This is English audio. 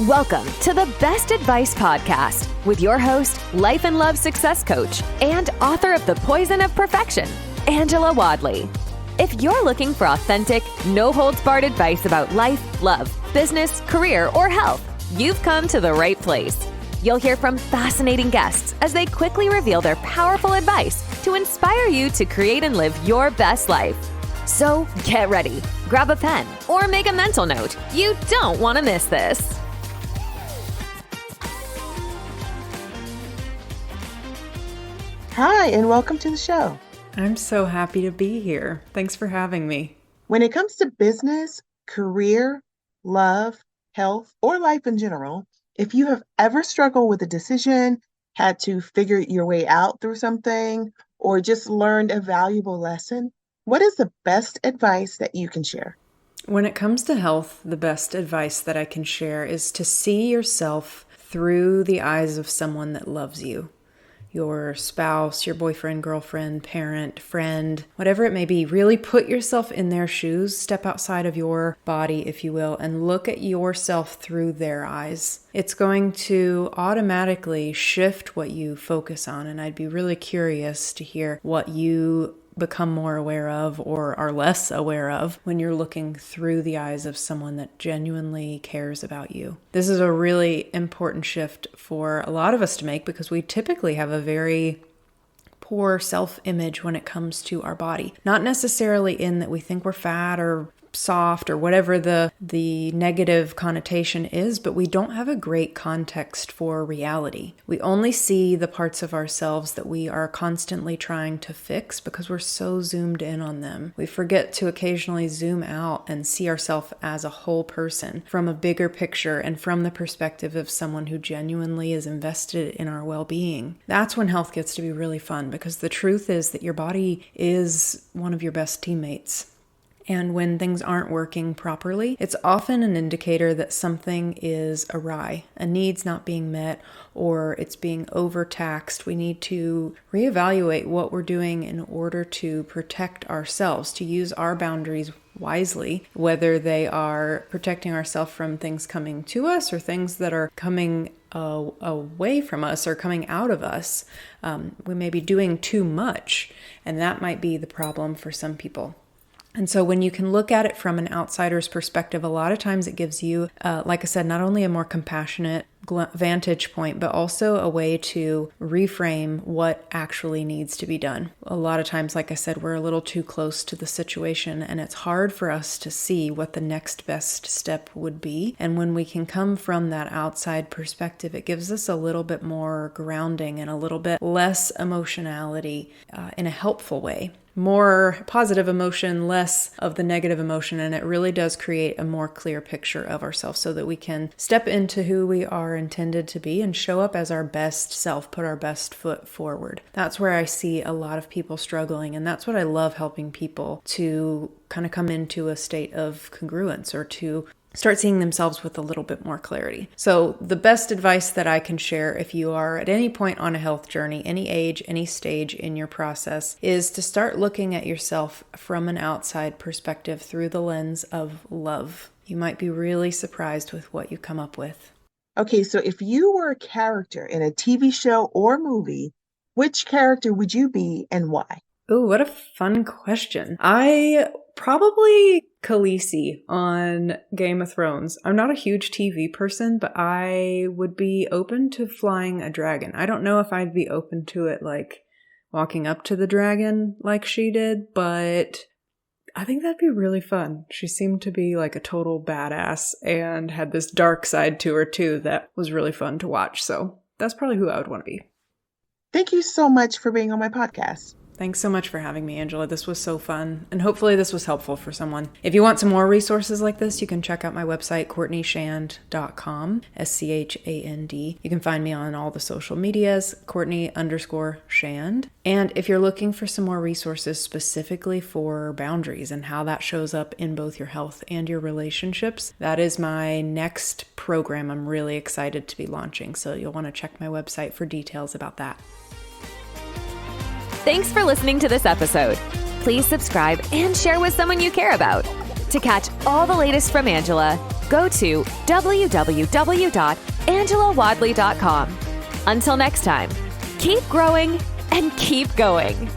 Welcome to the Best Advice Podcast with your host, life and love success coach, and author of The Poison of Perfection, Angela Wadley. If you're looking for authentic, no-holds-barred advice about life, love, business, career, or health, you've come to the right place. You'll hear from fascinating guests as they quickly reveal their powerful advice to inspire you to create and live your best life. So get ready, grab a pen, or make a mental note. You don't want to miss this. Hi, and welcome to the show. I'm so happy to be here. Thanks for having me. When it comes to business, career, love, health, or life in general, if you have ever struggled with a decision, had to figure your way out through something, or just learned a valuable lesson, what is the best advice that you can share? When it comes to health, the best advice that I can share is to see yourself through the eyes of someone that loves you. Your spouse, your boyfriend, girlfriend, parent, friend, whatever it may be. Really put yourself in their shoes, step outside of your body, if you will, and look at yourself through their eyes. It's going to automatically shift what you focus on, and I'd be really curious to hear what you become more aware of or are less aware of when you're looking through the eyes of someone that genuinely cares about you. This is a really important shift for a lot of us to make because we typically have a very poor self-image when it comes to our body. Not necessarily in that we think we're fat or soft or whatever the negative connotation is, but we don't have a great context for reality. We only see the parts of ourselves that we are constantly trying to fix because we're so zoomed in on them. We forget to occasionally zoom out and see ourselves as a whole person from a bigger picture and from the perspective of someone who genuinely is invested in our well-being. That's when health gets to be really fun because the truth is that your body is one of your best teammates. And when things aren't working properly, it's often an indicator that something is awry, a need's not being met, or it's being overtaxed. We need to reevaluate what we're doing in order to protect ourselves, to use our boundaries wisely, whether they are protecting ourselves from things coming to us or things that are coming away from us or coming out of us. We may be doing too much, and that might be the problem for some people. And so when you can look at it from an outsider's perspective, a lot of times it gives you, like I said, not only a more compassionate vantage point, but also a way to reframe what actually needs to be done. A lot of times, like I said, we're a little too close to the situation and it's hard for us to see what the next best step would be. And when we can come from that outside perspective, it gives us a little bit more grounding and a little bit less emotionality in a helpful way. More positive emotion, less of the negative emotion, and it really does create a more clear picture of ourselves so that we can step into who we are intended to be and show up as our best self, put our best foot forward. That's where I see a lot of people struggling, and that's what I love helping people to kind of come into a state of congruence or to start seeing themselves with a little bit more clarity. So the best advice that I can share if you are at any point on a health journey, any age, any stage in your process, is to start looking at yourself from an outside perspective through the lens of love. You might be really surprised with what you come up with. Okay, so if you were a character in a TV show or movie, which character would you be and why? Ooh, what a fun question. I probably Khaleesi on Game of Thrones. I'm not a huge TV person, but I would be open to flying a dragon. I don't know if I'd be open to it like walking up to the dragon like she did, but I think that'd be really fun. She seemed to be like a total badass and had this dark side to her too that was really fun to watch. So that's probably who I would want to be. Thank you so much for being on my podcast. Thanks so much for having me, Angela. This was so fun, and hopefully this was helpful for someone. If you want some more resources like this, you can check out my website, CourtneySchand.com, SCHAND. You can find me on all the social medias, Courtney_Schand. And if you're looking for some more resources specifically for boundaries and how that shows up in both your health and your relationships, that is my next program I'm really excited to be launching. So you'll want to check my website for details about that. Thanks for listening to this episode. Please subscribe and share with someone you care about. To catch all the latest from Angela, go to www.angelawadley.com. Until next time, keep growing and keep going.